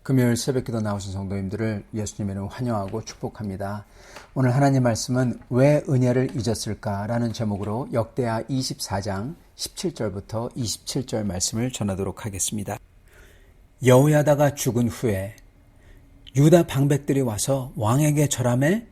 금요일 새벽기도 나오신 성도님들을 예수님의 이름으로 환영하고 축복합니다. 오늘 하나님 말씀은 왜 은혜를 잊었을까? 라는 제목으로 역대하 24장 17절부터 27절 말씀을 전하도록 하겠습니다. 여호야다가 죽은 후에 유다 방백들이 와서 왕에게 절하매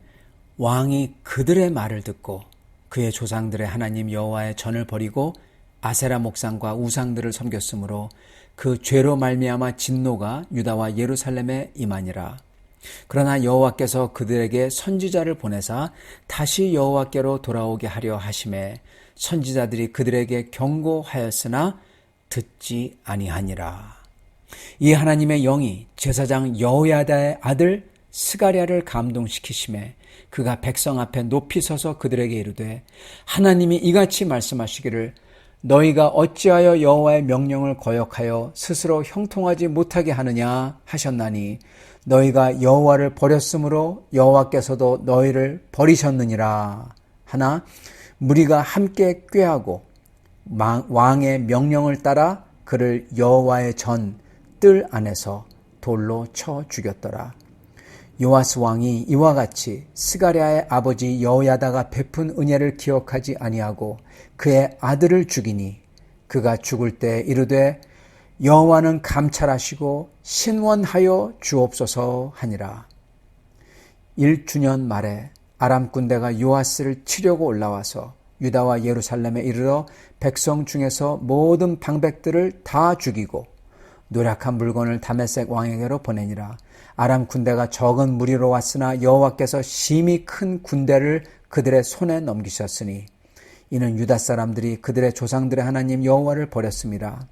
왕이 그들의 말을 듣고 그의 조상들의 하나님 여호와의 전을 버리고 아세라 목상과 우상들을 섬겼으므로 그 죄로 말미암아 진노가 유다와 예루살렘에 임하니라. 그러나 여호와께서 그들에게 선지자를 보내사 다시 여호와께로 돌아오게 하려 하심에 선지자들이 그들에게 경고하였으나 듣지 아니하니라. 이 하나님의 영이 제사장 여호야다의 아들 스가랴를 감동시키심에 그가 백성 앞에 높이 서서 그들에게 이르되 하나님이 이같이 말씀하시기를 너희가 어찌하여 여호와의 명령을 거역하여 스스로 형통하지 못하게 하느냐 하셨나니 너희가 여호와를 버렸으므로 여호와께서도 너희를 버리셨느니라. 하나 무리가 함께 꾀하고 왕의 명령을 따라 그를 여호와의 전 뜰 안에서 돌로 쳐 죽였더라. 요아스 왕이 이와 같이 스가랴의 아버지 여호야다가 베푼 은혜를 기억하지 아니하고 그의 아들을 죽이니 그가 죽을 때 이르되 여호와는 감찰하시고 신원하여 주옵소서 하니라. 1주년 말에 아람 군대가 요아스를 치려고 올라와서 유다와 예루살렘에 이르러 백성 중에서 모든 방백들을 다 죽이고 노략한 물건을 다메섹 왕에게로 보내니라. 아람 군대가 적은 무리로 왔으나 여호와께서 심히 큰 군대를 그들의 손에 넘기셨으니 이는 유다 사람들이 그들의 조상들의 하나님 여호와를 버렸습니다.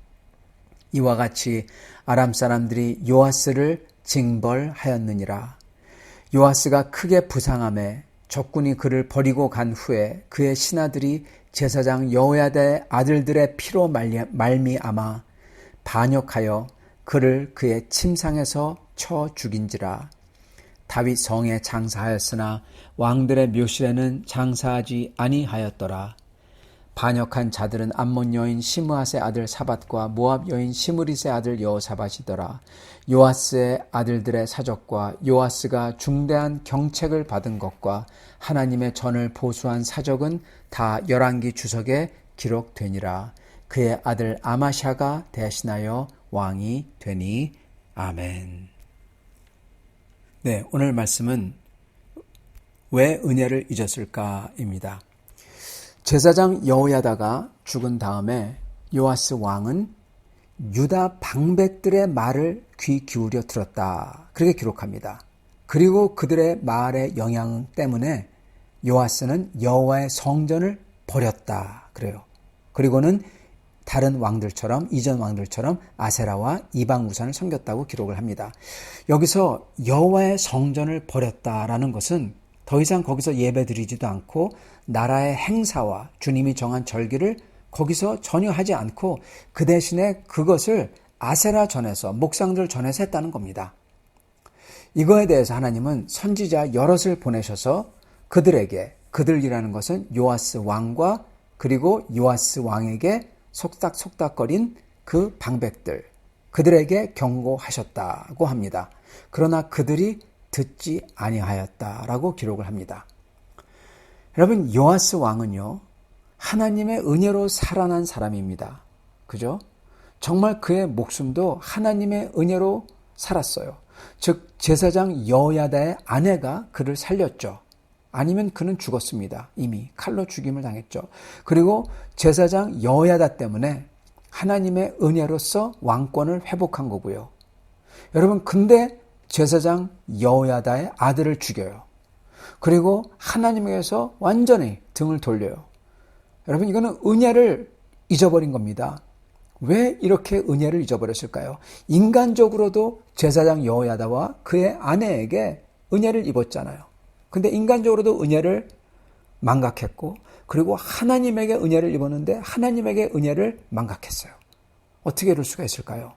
이와 같이 아람 사람들이 요아스를 징벌하였느니라. 요아스가 크게 부상함에 적군이 그를 버리고 간 후에 그의 신하들이 제사장 여호야다의 아들들의 피로 말미암아 반역하여 그를 그의 침상에서 쳐 죽인지라. 다윗 성에 장사하였으나 왕들의 묘실에는 장사하지 아니하였더라. 반역한 자들은 암몬 여인 시므앗의 아들 사밧과 모압 여인 시므릿의 아들 여호사밧이더라. 요아스의 아들들의 사적과 요아스가 중대한 경책을 받은 것과 하나님의 전을 보수한 사적은 다 열왕기 주석에 기록되니라. 그의 아들 아마샤가 대신하여 왕이 되니. 아멘. 네, 오늘 말씀은 왜 은혜를 잊었을까입니다. 제사장 여호야다가 죽은 다음에 요아스 왕은 유다 방백들의 말을 귀 기울여 들었다. 그렇게 기록합니다. 그리고 그들의 말의 영향 때문에 요아스는 여호와의 성전을 버렸다. 그래요. 그리고는 다른 왕들처럼 이전 왕들처럼 아세라와 이방 우상을 섬겼다고 기록을 합니다. 여기서 여호와의 성전을 버렸다라는 것은 더 이상 거기서 예배드리지도 않고 나라의 행사와 주님이 정한 절기를 거기서 전혀 하지 않고 그 대신에 그것을 아세라 전에서 목상들 전에서 했다는 겁니다. 이거에 대해서 하나님은 선지자 여럿을 보내셔서 그들에게, 그들이라는 것은 요아스 왕과 그리고 요아스 왕에게 속닥속닥거린 그 방백들, 그들에게 경고하셨다고 합니다. 그러나 그들이 듣지 아니하였다라고 기록을 합니다. 여러분, 요아스 왕은요, 하나님의 은혜로 살아난 사람입니다. 그죠? 정말 그의 목숨도 하나님의 은혜로 살았어요. 즉 제사장 여호야다의 아내가 그를 살렸죠. 아니면 그는 죽었습니다. 이미 칼로 죽임을 당했죠. 그리고 제사장 여호야다 때문에 하나님의 은혜로서 왕권을 회복한 거고요. 여러분, 근데 제사장 여호야다의 아들을 죽여요. 그리고 하나님에게서 완전히 등을 돌려요. 여러분, 이거는 은혜를 잊어버린 겁니다. 왜 이렇게 은혜를 잊어버렸을까요? 인간적으로도 제사장 여호야다와 그의 아내에게 은혜를 입었잖아요. 근데 인간적으로도 은혜를 망각했고, 그리고 하나님에게 은혜를 입었는데 하나님에게 은혜를 망각했어요. 어떻게 이럴 수가 있을까요?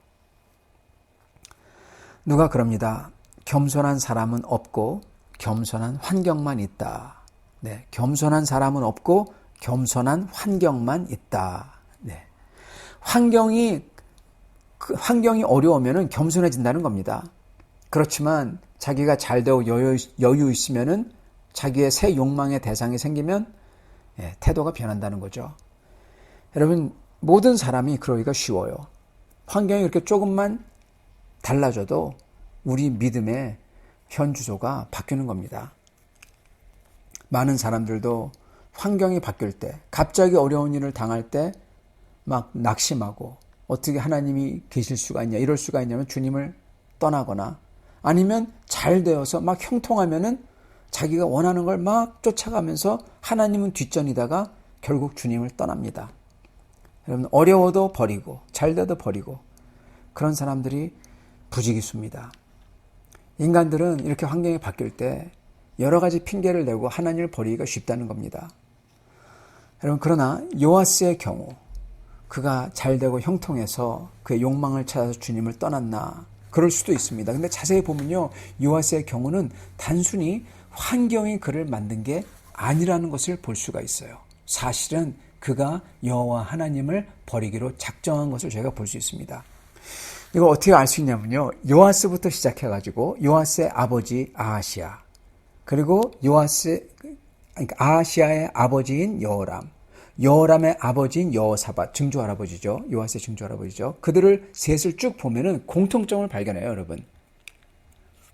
누가 그럽니다. 겸손한 사람은 없고 겸손한 환경만 있다. 네, 겸손한 사람은 없고 겸손한 환경만 있다. 네. 환경이 어려우면 겸손해진다는 겁니다. 그렇지만 자기가 잘 되고 여유 있으면은 자기의 새 욕망의 대상이 생기면 태도가 변한다는 거죠. 여러분, 모든 사람이 그러기가 쉬워요. 환경이 이렇게 조금만 달라져도 우리 믿음의 현주소가 바뀌는 겁니다. 많은 사람들도 환경이 바뀔 때, 갑자기 어려운 일을 당할 때 막 낙심하고 어떻게 하나님이 계실 수가 있냐, 이럴 수가 있냐면 주님을 떠나거나 아니면 잘 되어서 막 형통하면은 자기가 원하는 걸 막 쫓아가면서 하나님은 뒷전이다가 결국 주님을 떠납니다. 여러분, 어려워도 버리고 잘 돼도 버리고 그런 사람들이 부지기수입니다. 인간들은 이렇게 환경이 바뀔 때 여러 가지 핑계를 내고 하나님을 버리기가 쉽다는 겁니다. 여러분, 그러나 요아스의 경우 그가 잘 되고 형통해서 그의 욕망을 찾아서 주님을 떠났나? 그럴 수도 있습니다. 근데 자세히 보면요, 요아스의 경우는 단순히 환경이 그를 만든 게 아니라는 것을 볼 수가 있어요. 사실은 그가 여호와 하나님을 버리기로 작정한 것을 저희가 볼 수 있습니다. 이거 어떻게 알 수 있냐면요, 요아스부터 시작해가지고 요아스의 아버지 아하시아, 그리고 아하시아의 아버지인 여호람, 여호람의 아버지인 여호사밧, 증조할아버지죠. 요아스의 증조할아버지죠. 그들을 셋을 쭉 보면은 공통점을 발견해요, 여러분.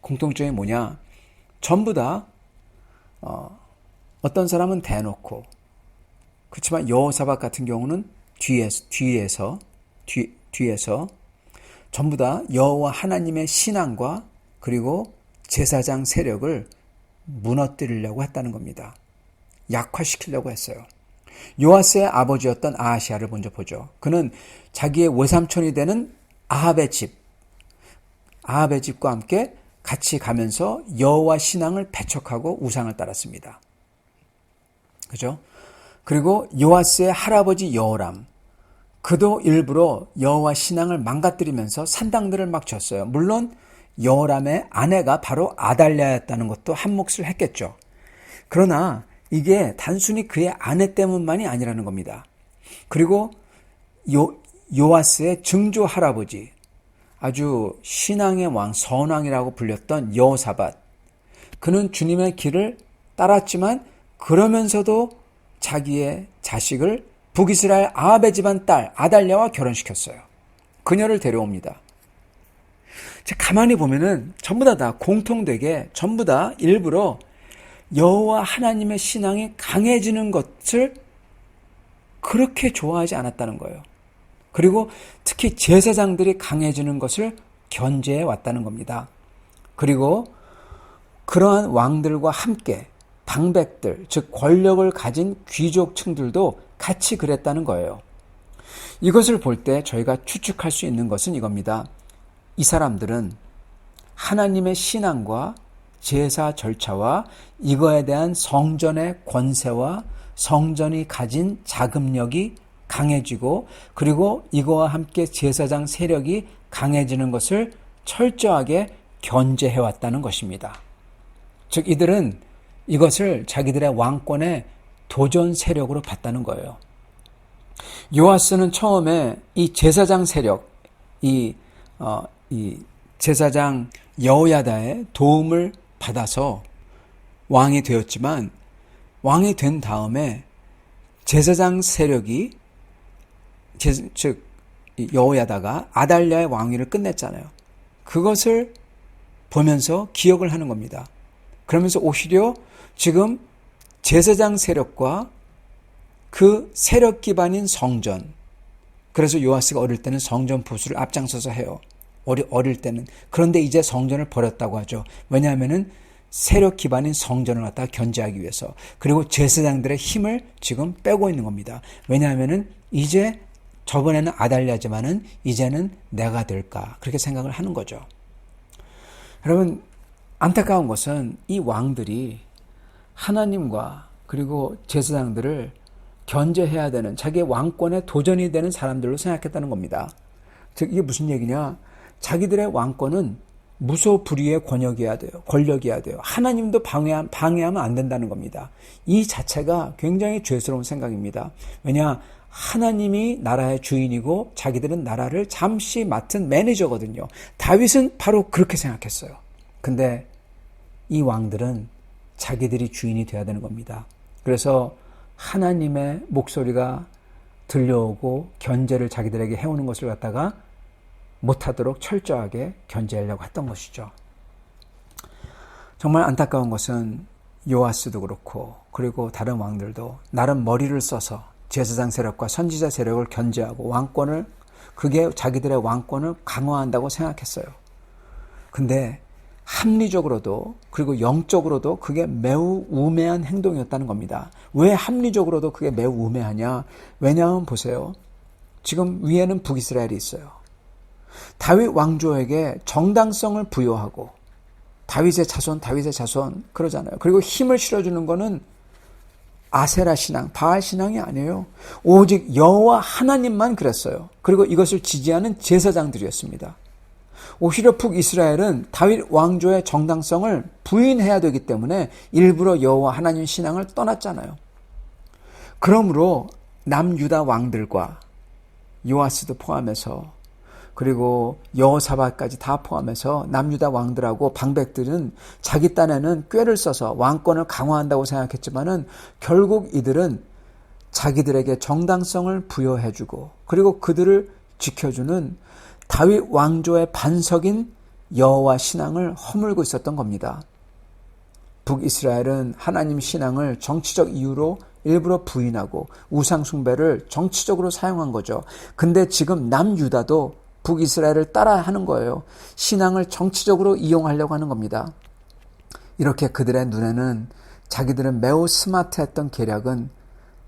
공통점이 뭐냐? 전부 다 어떤 사람은 대놓고, 그렇지만 여호사밧 같은 경우는 뒤에서 전부 다 여호와 하나님의 신앙과 그리고 제사장 세력을 무너뜨리려고 했다는 겁니다. 약화시키려고 했어요. 요아스의 아버지였던 아하시아를 먼저 보죠. 그는 자기의 외삼촌이 되는 아합의 집과 함께 같이 가면서 여호와 신앙을 배척하고 우상을 따랐습니다. 그죠? 그리고 요아스의 할아버지 여호람, 그도 일부러 여호와 신앙을 망가뜨리면서 산당들을 막 졌어요. 물론 여호람의 아내가 바로 아달랴였다는 것도 한 몫을 했겠죠. 그러나 이게 단순히 그의 아내 때문만이 아니라는 겁니다. 그리고 요아스의 증조 할아버지, 아주 신앙의 왕, 선왕이라고 불렸던 여호사밧, 그는 주님의 길을 따랐지만 그러면서도 자기의 자식을 북이스라엘 아합의 집안 딸 아달랴와 결혼시켰어요. 그녀를 데려옵니다. 가만히 보면은 전부 다 공통되게 전부 다 일부러 여호와 하나님의 신앙이 강해지는 것을 그렇게 좋아하지 않았다는 거예요. 그리고 특히 제사장들이 강해지는 것을 견제해 왔다는 겁니다. 그리고 그러한 왕들과 함께 방백들, 즉 권력을 가진 귀족층들도 같이 그랬다는 거예요. 이것을 볼 때 저희가 추측할 수 있는 것은 이겁니다. 이 사람들은 하나님의 신앙과 제사 절차와 이거에 대한 성전의 권세와 성전이 가진 자금력이 강해지고, 그리고 이거와 함께 제사장 세력이 강해지는 것을 철저하게 견제해왔다는 것입니다. 즉 이들은 이것을 자기들의 왕권의 도전 세력으로 봤다는 거예요. 요아스는 처음에 이 제사장 세력, 이 제사장 여호야다의 도움을 받아서 왕이 되었지만, 왕이 된 다음에 제사장 세력이 즉 여호야다가 아달랴의 왕위를 끝냈잖아요. 그것을 보면서 기억을 하는 겁니다. 그러면서 오히려 지금 제사장 세력과 그 세력 기반인 성전, 그래서 요아스가 어릴 때는 성전 보수를 앞장서서 해요. 어릴 때는. 그런데 이제 성전을 버렸다고 하죠. 왜냐하면은 세력 기반인 성전을 갖다가 견제하기 위해서. 그리고 제사장들의 힘을 지금 빼고 있는 겁니다. 왜냐하면은 이제 저번에는 아달랴지만은 이제는 내가 될까, 그렇게 생각을 하는 거죠. 여러분, 안타까운 것은 이 왕들이 하나님과 그리고 제사장들을 견제해야 되는, 자기의 왕권에 도전이 되는 사람들로 생각했다는 겁니다. 즉 이게 무슨 얘기냐? 자기들의 왕권은 무소불위의 권력이어야 돼요. 하나님도 방해하면 안 된다는 겁니다. 이 자체가 굉장히 죄스러운 생각입니다. 왜냐? 하나님이 나라의 주인이고 자기들은 나라를 잠시 맡은 매니저거든요. 다윗은 바로 그렇게 생각했어요. 근데 이 왕들은 자기들이 주인이 되어야 되는 겁니다. 그래서 하나님의 목소리가 들려오고 견제를 자기들에게 해오는 것을 갖다가 못하도록 철저하게 견제하려고 했던 것이죠. 정말 안타까운 것은 요아스도 그렇고 그리고 다른 왕들도 나름 머리를 써서 제사장 세력과 선지자 세력을 견제하고 왕권을, 그게 자기들의 왕권을 강화한다고 생각했어요. 근데 합리적으로도 그리고 영적으로도 그게 매우 우매한 행동이었다는 겁니다. 왜 합리적으로도 그게 매우 우매하냐? 왜냐하면 보세요. 지금 위에는 북이스라엘이 있어요. 다윗 왕조에게 정당성을 부여하고 다윗의 자손 그러잖아요. 그리고 힘을 실어주는 거는 아세라 신앙, 바알 신앙이 아니에요. 오직 여호와 하나님만 그랬어요. 그리고 이것을 지지하는 제사장들이었습니다. 오히려 북이스라엘은 다윗 왕조의 정당성을 부인해야 되기 때문에 일부러 여호와 하나님 신앙을 떠났잖아요. 그러므로 남유다 왕들과 요아스도 포함해서 그리고 여호사밧까지 다 포함해서 남유다 왕들하고 방백들은 자기 딴에는 꾀를 써서 왕권을 강화한다고 생각했지만은 결국 이들은 자기들에게 정당성을 부여해주고 그리고 그들을 지켜주는 다윗 왕조의 반석인 여호와 신앙을 허물고 있었던 겁니다. 북이스라엘은 하나님 신앙을 정치적 이유로 일부러 부인하고 우상 숭배를 정치적으로 사용한 거죠. 근데 지금 남유다도 북이스라엘을 따라하는 거예요. 신앙을 정치적으로 이용하려고 하는 겁니다. 이렇게 그들의 눈에는 자기들은 매우 스마트했던 계략은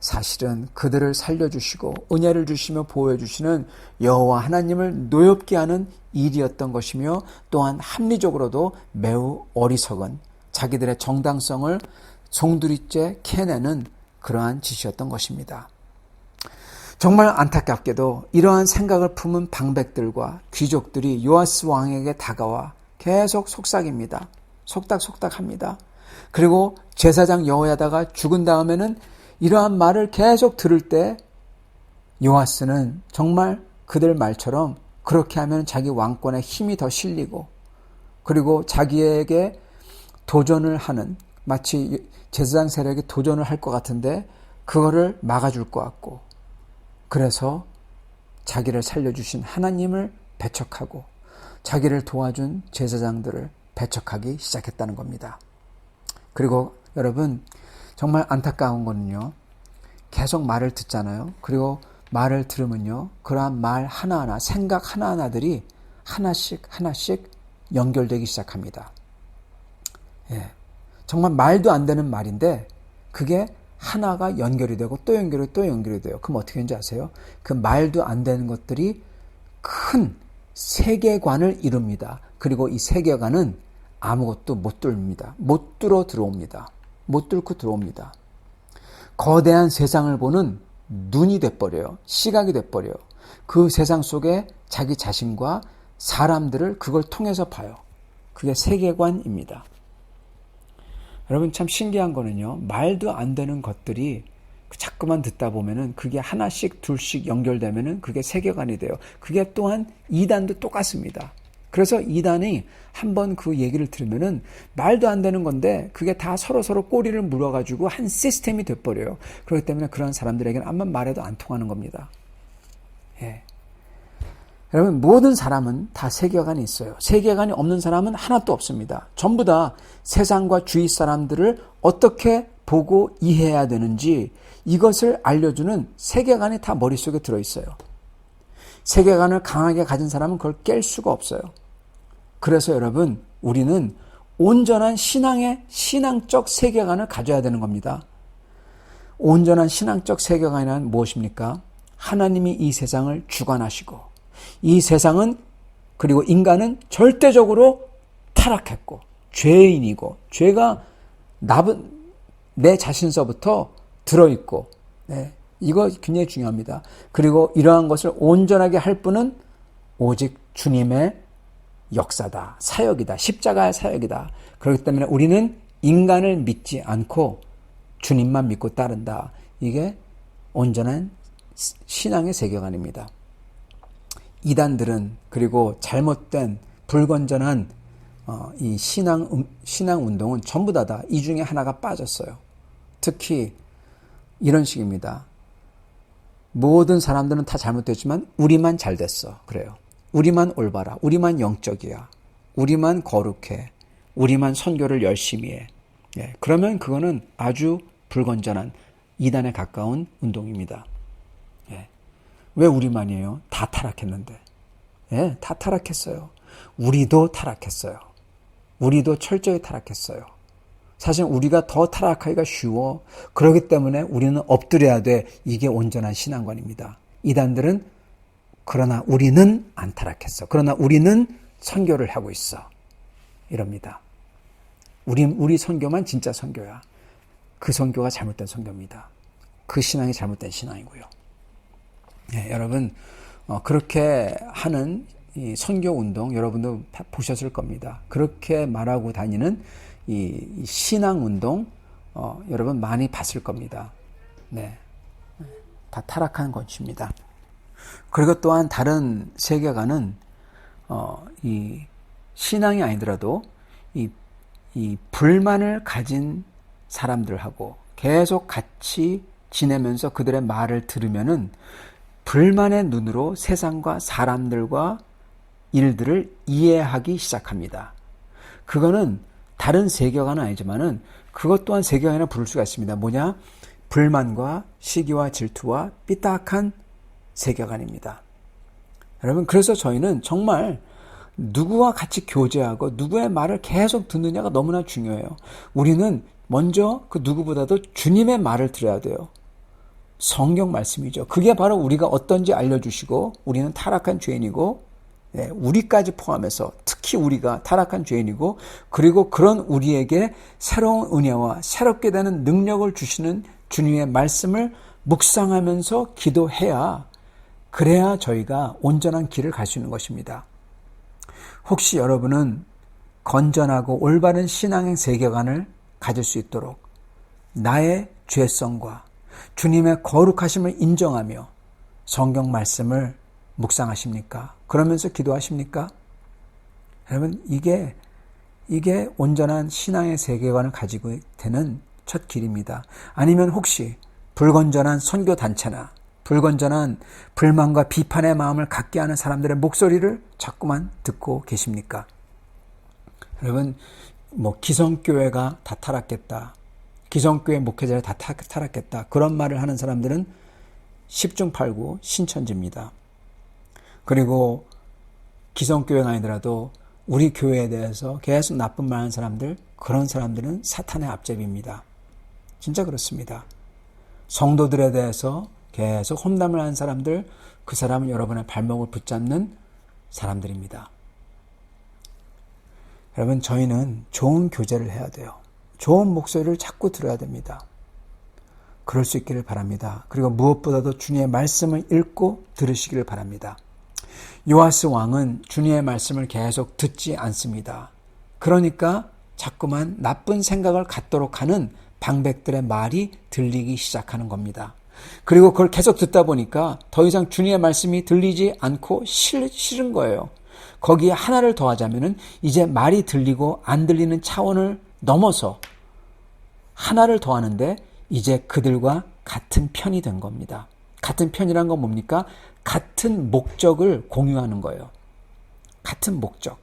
사실은 그들을 살려주시고 은혜를 주시며 보호해 주시는 여호와 하나님을 노엽게 하는 일이었던 것이며 또한 합리적으로도 매우 어리석은 자기들의 정당성을 송두리째 캐내는 그러한 짓이었던 것입니다. 정말 안타깝게도 이러한 생각을 품은 방백들과 귀족들이 요아스 왕에게 다가와 계속 속삭입니다. 속닥속닥합니다. 그리고 제사장 여호야다가 죽은 다음에는 이러한 말을 계속 들을 때 요아스는 정말 그들 말처럼 그렇게 하면 자기 왕권에 힘이 더 실리고 그리고 자기에게 도전을 하는, 마치 제사장 세력이 도전을 할 것 같은데 그거를 막아줄 것 같고, 그래서 자기를 살려주신 하나님을 배척하고 자기를 도와준 제사장들을 배척하기 시작했다는 겁니다. 그리고 여러분, 정말 안타까운 거는요, 계속 말을 듣잖아요. 그리고 말을 들으면요, 그러한 말 하나하나, 생각 하나하나들이 하나씩 연결되기 시작합니다. 예, 정말 말도 안 되는 말인데 그게 하나가 연결이 되고 또 연결이 돼요. 그럼 어떻게 되는지 아세요? 그 말도 안 되는 것들이 큰 세계관을 이룹니다. 그리고 이 세계관은 아무것도 못 뚫습니다. 못 뚫고 들어옵니다. 거대한 세상을 보는 눈이 돼버려요. 시각이 돼버려요. 그 세상 속에 자기 자신과 사람들을 그걸 통해서 봐요. 그게 세계관입니다. 여러분, 참 신기한 거는요, 말도 안 되는 것들이 자꾸만 듣다 보면은 그게 하나씩 둘씩 연결되면은 그게 세계관이 돼요. 그게 또한 이단도 똑같습니다. 그래서 이단이 한번 그 얘기를 들으면은 말도 안 되는 건데 그게 다 서로 꼬리를 물어가지고 한 시스템이 돼버려요. 그렇기 때문에 그런 사람들에게는 아무 말해도 안 통하는 겁니다. 예. 여러분, 모든 사람은 다 세계관이 있어요. 세계관이 없는 사람은 하나도 없습니다. 전부 다 세상과 주위 사람들을 어떻게 보고 이해해야 되는지 이것을 알려주는 세계관이 다 머릿속에 들어있어요. 세계관을 강하게 가진 사람은 그걸 깰 수가 없어요. 그래서 여러분, 우리는 온전한 신앙적 세계관을 가져야 되는 겁니다. 온전한 신앙적 세계관이란 무엇입니까? 하나님이 이 세상을 주관하시고 이 세상은, 그리고 인간은 절대적으로 타락했고 죄인이고 죄가 내 자신서부터 들어있고, 네, 이거 굉장히 중요합니다. 그리고 이러한 것을 온전하게 할 분은 오직 주님의 역사다, 사역이다, 십자가의 사역이다. 그렇기 때문에 우리는 인간을 믿지 않고 주님만 믿고 따른다. 이게 온전한 신앙의 세계관입니다. 이단들은, 그리고 잘못된 불건전한 이 신앙 운동은 전부 다 이 중에 하나가 빠졌어요. 특히 이런 식입니다. 모든 사람들은 다 잘못됐지만 우리만 잘 됐어. 그래요. 우리만 올바라. 우리만 영적이야. 우리만 거룩해. 우리만 선교를 열심히 해. 예, 그러면 그거는 아주 불건전한 이단에 가까운 운동입니다. 예. 왜 우리만이에요? 다 타락했는데. 예, 다 타락했어요. 우리도 타락했어요. 우리도 철저히 타락했어요. 사실 우리가 더 타락하기가 쉬워. 그렇기 때문에 우리는 엎드려야 돼. 이게 온전한 신앙관입니다. 이단들은 그러나 우리는 안 타락했어. 그러나 우리는 선교를 하고 있어. 이럽니다. 우리 선교만 진짜 선교야. 그 선교가 잘못된 선교입니다. 그 신앙이 잘못된 신앙이고요. 네, 여러분 그렇게 하는 이 선교 운동 여러분도 보셨을 겁니다. 그렇게 말하고 다니는 이 신앙 운동 여러분 많이 봤을 겁니다. 네, 다 타락한 것입니다. 그리고 또한 다른 세계관은 이 신앙이 아니더라도 이 불만을 가진 사람들하고 계속 같이 지내면서 그들의 말을 들으면은 불만의 눈으로 세상과 사람들과 일들을 이해하기 시작합니다. 그거는 다른 세계관은 아니지만은 그것 또한 세계관이라 부를 수가 있습니다. 뭐냐? 불만과 시기와 질투와 삐딱한 세계관입니다. 여러분, 그래서 저희는 정말 누구와 같이 교제하고 누구의 말을 계속 듣느냐가 너무나 중요해요. 우리는 먼저 그 누구보다도 주님의 말을 들어야 돼요. 성경 말씀이죠. 그게 바로 우리가 어떤지 알려주시고 우리는 타락한 죄인이고 우리까지 포함해서 특히 우리가 타락한 죄인이고 그리고 그런 우리에게 새로운 은혜와 새롭게 되는 능력을 주시는 주님의 말씀을 묵상하면서 기도해야 그래야 저희가 온전한 길을 갈 수 있는 것입니다. 혹시 여러분은 건전하고 올바른 신앙의 세계관을 가질 수 있도록 나의 죄성과 주님의 거룩하심을 인정하며 성경 말씀을 묵상하십니까? 그러면서 기도하십니까? 여러분, 이게 온전한 신앙의 세계관을 가지고 되는 첫 길입니다. 아니면 혹시 불건전한 선교단체나 불건전한 불만과 비판의 마음을 갖게 하는 사람들의 목소리를 자꾸만 듣고 계십니까? 여러분, 기성교회가 다 타락했다. 기성교회 목회자를 다 타락했다. 그런 말을 하는 사람들은 10중 8구 신천지입니다. 그리고 기성교회가 아니더라도 우리 교회에 대해서 계속 나쁜 말 하는 사람들, 그런 사람들은 사탄의 앞제비입니다. 진짜 그렇습니다. 성도들에 대해서 계속 험담을 하는 사람들, 그 사람은 여러분의 발목을 붙잡는 사람들입니다. 여러분, 저희는 좋은 교제를 해야 돼요. 좋은 목소리를 자꾸 들어야 됩니다. 그럴 수 있기를 바랍니다. 그리고 무엇보다도 주님의 말씀을 읽고 들으시기를 바랍니다. 요아스 왕은 주님의 말씀을 계속 듣지 않습니다. 그러니까 자꾸만 나쁜 생각을 갖도록 하는 방백들의 말이 들리기 시작하는 겁니다. 그리고 그걸 계속 듣다 보니까 더 이상 주님의 말씀이 들리지 않고 싫은 거예요. 거기에 하나를 더하자면은 이제 말이 들리고 안 들리는 차원을 넘어서 하나를 더하는데 이제 그들과 같은 편이 된 겁니다. 같은 편이란 건 뭡니까? 같은 목적을 공유하는 거예요. 같은 목적.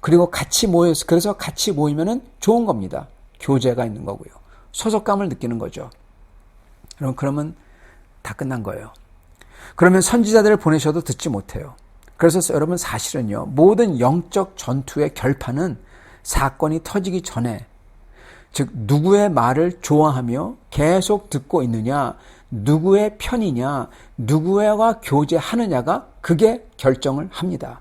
그리고 같이 모여서, 그래서 같이 모이면은 좋은 겁니다. 교제가 있는 거고요. 소속감을 느끼는 거죠. 그러면 다 끝난 거예요. 그러면 선지자들을 보내셔도 듣지 못해요. 그래서 여러분, 사실은요, 모든 영적 전투의 결판은 사건이 터지기 전에, 즉 누구의 말을 좋아하며 계속 듣고 있느냐, 누구의 편이냐, 누구와 교제하느냐가 그게 결정을 합니다.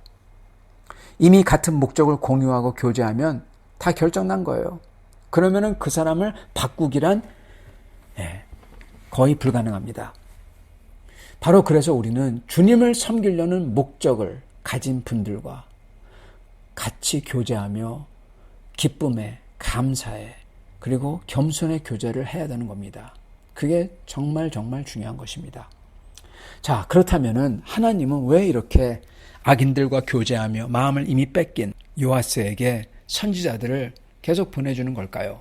이미 같은 목적을 공유하고 교제하면 다 결정난 거예요. 그러면은 그 사람을 바꾸기란 거의 불가능합니다. 바로 그래서 우리는 주님을 섬기려는 목적을 가진 분들과 같이 교제하며 기쁨에, 감사에, 그리고 겸손의 교제를 해야 되는 겁니다. 그게 정말 중요한 것입니다. 자, 그렇다면은 하나님은 왜 이렇게 악인들과 교제하며 마음을 이미 뺏긴 요아스에게 선지자들을 계속 보내주는 걸까요?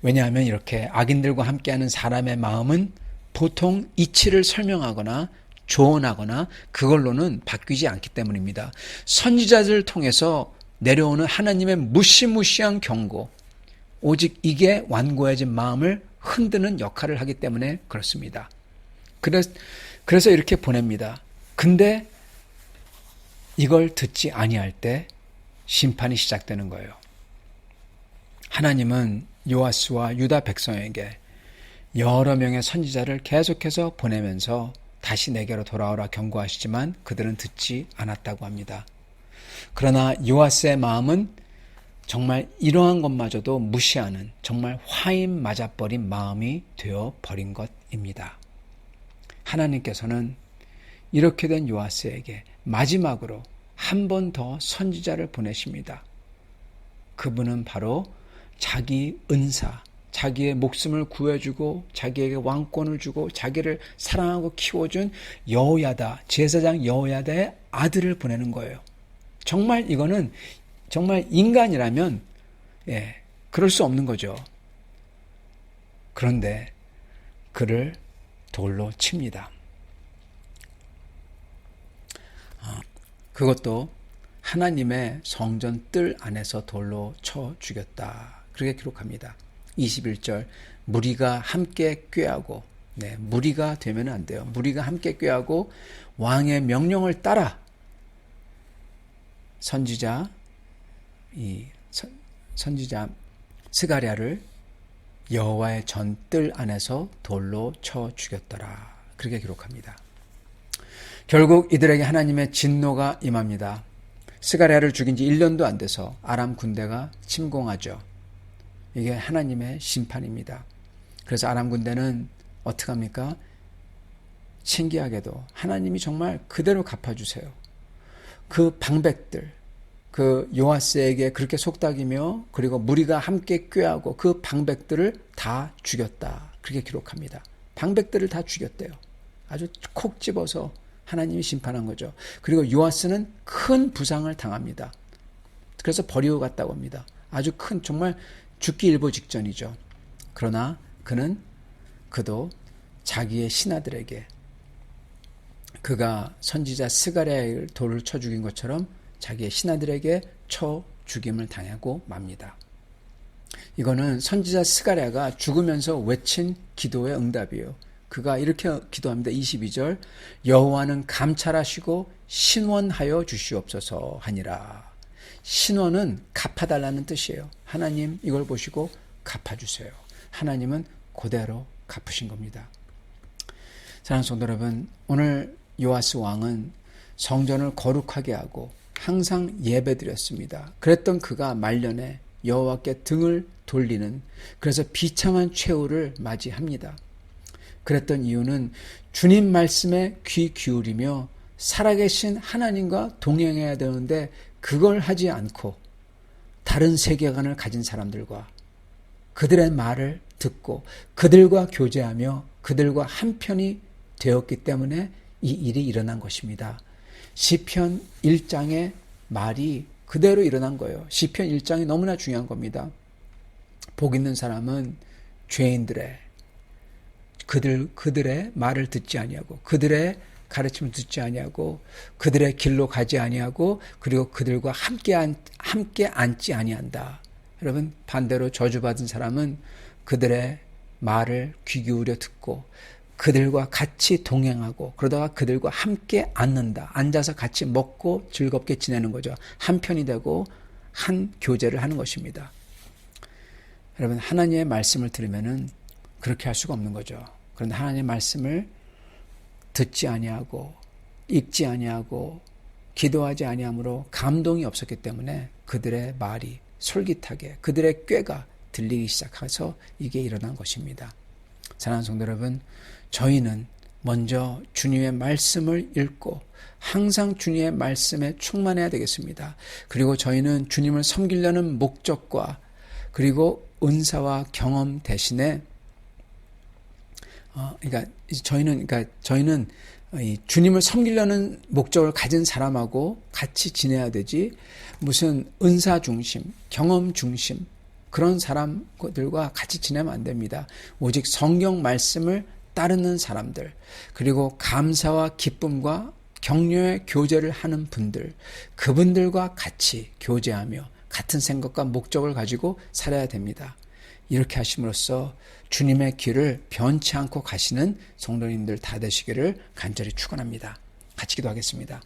왜냐하면 이렇게 악인들과 함께하는 사람의 마음은 보통 이치를 설명하거나 조언하거나 그걸로는 바뀌지 않기 때문입니다. 선지자들을 통해서 내려오는 하나님의 무시무시한 경고, 오직 이게 완고해진 마음을 흔드는 역할을 하기 때문에 그렇습니다. 그래서 이렇게 보냅니다. 근데 이걸 듣지 아니할 때 심판이 시작되는 거예요. 하나님은 요아스와 유다 백성에게 여러 명의 선지자를 계속해서 보내면서 다시 내게로 돌아오라 경고하시지만 그들은 듣지 않았다고 합니다. 그러나 요아스의 마음은 정말 이러한 것마저도 무시하는 정말 화인 맞아버린 마음이 되어버린 것입니다. 하나님께서는 이렇게 된 요아스에게 마지막으로 한 번 더 선지자를 보내십니다. 그분은 바로 자기 은사, 자기의 목숨을 구해주고 자기에게 왕권을 주고 자기를 사랑하고 키워준 여호야다, 제사장 여호야다의 아들을 보내는 거예요. 정말 이거는 정말 인간이라면 그럴 수 없는 거죠. 그런데 그를 돌로 칩니다. 그것도 하나님의 성전 뜰 안에서 돌로 쳐 죽였다. 그렇게 기록합니다. 21절 무리가 함께 꾀하고 무리가 되면 안 돼요. 무리가 함께 꾀하고 왕의 명령을 따라 선지자 스가랴를 여호와의 전뜰 안에서 돌로 쳐 죽였더라. 그렇게 기록합니다. 결국 이들에게 하나님의 진노가 임합니다. 스가랴를 죽인 지 1년도 안 돼서 아람 군대가 침공하죠. 이게 하나님의 심판입니다. 그래서 아람 군대는 어떻게 합니까? 신기하게도 하나님이 정말 그대로 갚아주세요. 그 방백들, 그 요아스에게 그렇게 속닥이며 그리고 무리가 함께 꾀하고 그 방백들을 다 죽였다. 그렇게 기록합니다. 방백들을 다 죽였대요. 아주 콕 집어서 하나님이 심판한 거죠. 그리고 요아스는 큰 부상을 당합니다. 그래서 버리고 갔다고 합니다. 아주 큰 정말 죽기 일보 직전이죠. 그러나 그도 자기의 신하들에게 그가 선지자 스가랴의 돌을 쳐 죽인 것처럼 자기의 신하들에게 쳐 죽임을 당하고 맙니다. 이거는 선지자 스가랴가 죽으면서 외친 기도의 응답이에요. 그가 이렇게 기도합니다. 22절 여호와는 감찰하시고 신원하여 주시옵소서 하니라. 신원은 갚아달라는 뜻이에요. 하나님 이걸 보시고 갚아주세요. 하나님은 그대로 갚으신 겁니다. 사랑하는 성도 여러분, 오늘 요아스 왕은 성전을 거룩하게 하고 항상 예배드렸습니다. 그랬던 그가 말년에 여호와께 등을 돌리는 그래서 비참한 최후를 맞이합니다. 그랬던 이유는 주님 말씀에 귀 기울이며 살아계신 하나님과 동행해야 되는데 그걸 하지 않고 다른 세계관을 가진 사람들과 그들의 말을 듣고 그들과 교제하며 그들과 한편이 되었기 때문에 이 일이 일어난 것입니다. 시편 1장의 말이 그대로 일어난 거예요. 시편 1장이 너무나 중요한 겁니다. 복 있는 사람은 죄인들의 그들의 말을 듣지 아니하고 그들의 가르침을 듣지 아니하고 그들의 길로 가지 아니하고 그리고 그들과 함께 앉지 아니한다. 여러분 반대로 저주받은 사람은 그들의 말을 귀 기울여 듣고 그들과 같이 동행하고 그러다가 그들과 함께 앉는다. 앉아서 같이 먹고 즐겁게 지내는 거죠. 한편이 되고 한 교제를 하는 것입니다. 여러분 하나님의 말씀을 들으면은 그렇게 할 수가 없는 거죠. 그런데 하나님의 말씀을 듣지 아니하고 읽지 아니하고 기도하지 아니함으로 감동이 없었기 때문에 그들의 말이 솔깃하게 그들의 꾀가 들리기 시작해서 이게 일어난 것입니다. 사랑하는 성도 여러분, 저희는 먼저 주님의 말씀을 읽고 항상 주님의 말씀에 충만해야 되겠습니다. 그리고 저희는 주님을 섬기려는 목적과 그리고 은사와 경험 대신에 저희는 이 주님을 섬기려는 목적을 가진 사람하고 같이 지내야 되지, 무슨 은사 중심, 경험 중심 그런 사람들과 같이 지내면 안 됩니다. 오직 성경 말씀을 따르는 사람들, 그리고 감사와 기쁨과 격려의 교제를 하는 분들, 그분들과 같이 교제하며 같은 생각과 목적을 가지고 살아야 됩니다. 이렇게 하심으로써 주님의 길을 변치 않고 가시는 성도님들 다 되시기를 간절히 축원합니다. 같이 기도하겠습니다.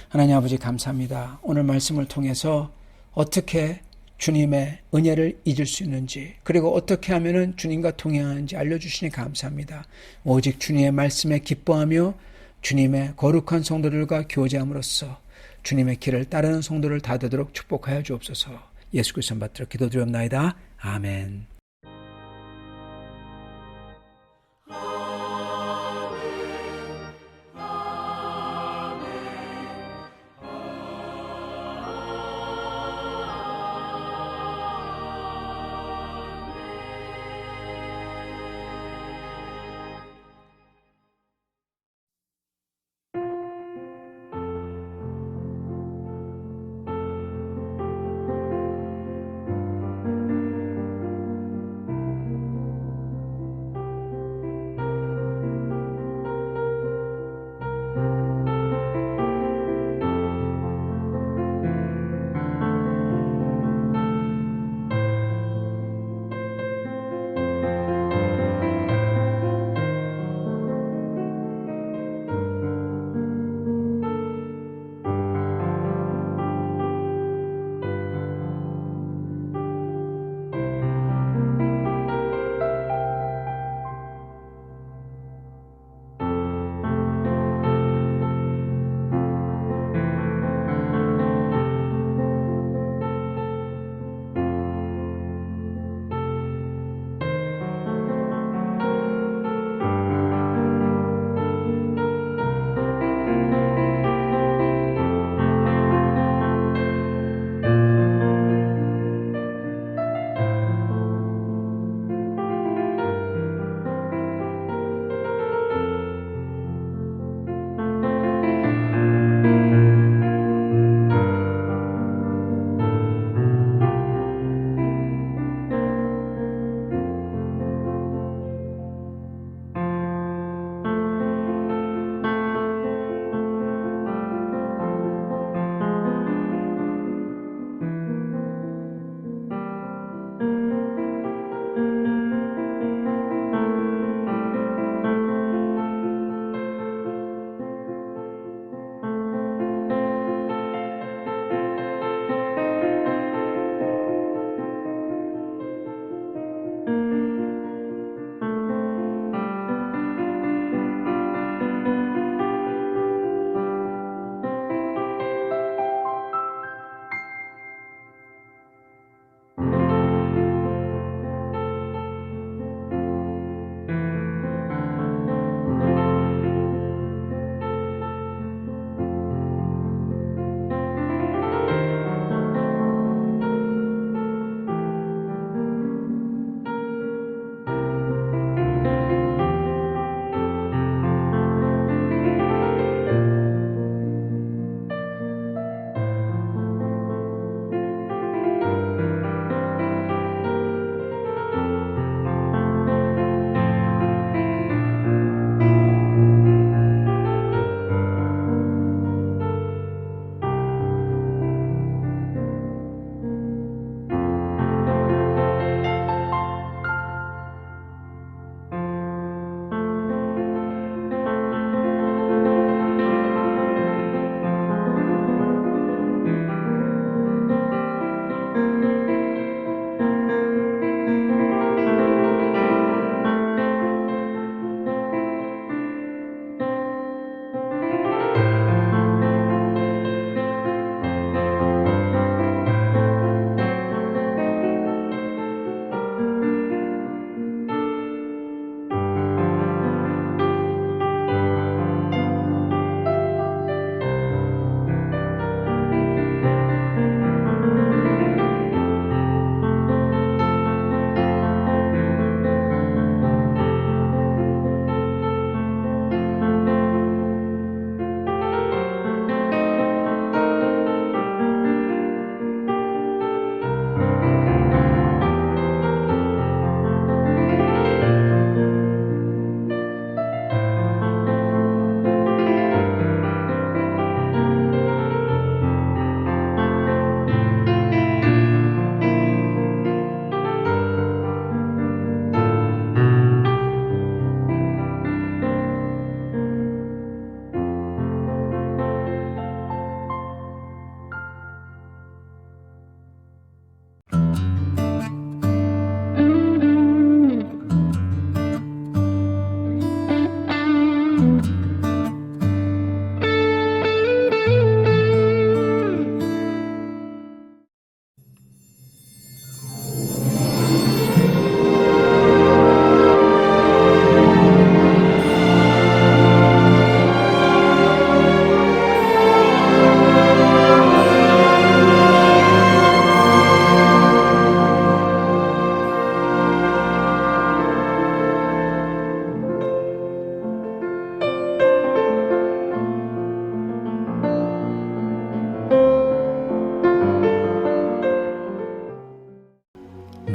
하나님 아버지 감사합니다. 오늘 말씀을 통해서 어떻게 주님의 은혜를 잊을 수 있는지, 그리고 어떻게 하면 주님과 동행하는지 알려주시니 감사합니다. 오직 주님의 말씀에 기뻐하며 주님의 거룩한 성도들과 교제함으로써 주님의 길을 따르는 성도를 다 되도록 축복하여 주옵소서. 예수 그리스도 받들어 기도드리옵나이다. 아멘.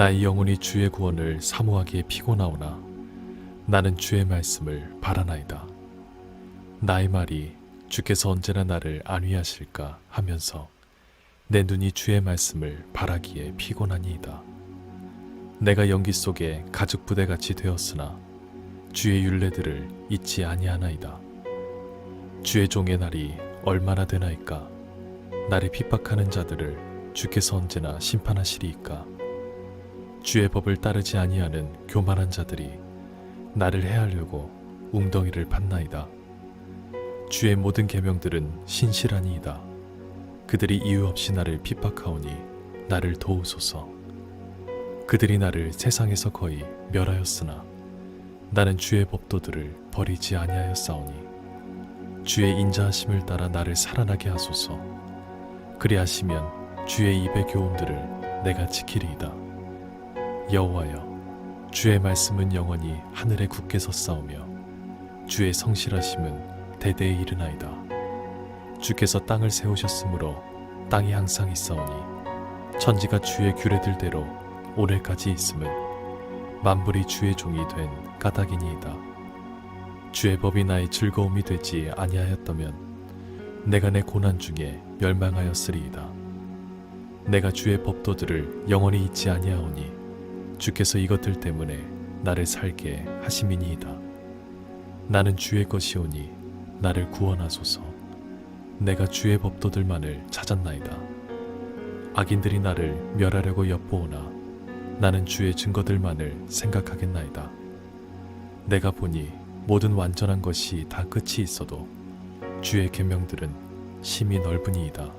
나의 영혼이 주의 구원을 사모하기에 피곤하오나 나는 주의 말씀을 바라나이다. 나의 말이 주께서 언제나 나를 안위하실까 하면서 내 눈이 주의 말씀을 바라기에 피곤하니이다. 내가 연기 속에 가죽 부대같이 되었으나 주의 율례들을 잊지 아니하나이다. 주의 종의 날이 얼마나 되나이까? 나를 핍박하는 자들을 주께서 언제나 심판하시리이까? 주의 법을 따르지 아니하는 교만한 자들이 나를 해하려고 웅덩이를 팠나이다. 주의 모든 계명들은 신실하니이다. 그들이 이유 없이 나를 핍박하오니 나를 도우소서. 그들이 나를 세상에서 거의 멸하였으나 나는 주의 법도들을 버리지 아니하였사오니 주의 인자하심을 따라 나를 살아나게 하소서. 그리하시면 주의 입의 교훈들을 내가 지키리이다. 여호와여, 주의 말씀은 영원히 하늘에 굳게 섰사오며 주의 성실하심은 대대에 이르나이다. 주께서 땅을 세우셨으므로 땅이 항상 있사오니 천지가 주의 규례들대로 오늘까지 있음은 만물이 주의 종이 된 까닭이니이다. 주의 법이 나의 즐거움이 되지 아니하였다면 내가 내 고난 중에 멸망하였으리이다. 내가 주의 법도들을 영원히 잊지 아니하오니 주께서 이것들 때문에 나를 살게 하심이니이다. 나는 주의 것이오니 나를 구원하소서. 내가 주의 법도들만을 찾았나이다. 악인들이 나를 멸하려고 엿보오나 나는 주의 증거들만을 생각하겠나이다. 내가 보니 모든 완전한 것이 다 끝이 있어도 주의 계명들은 심히 넓으니이다.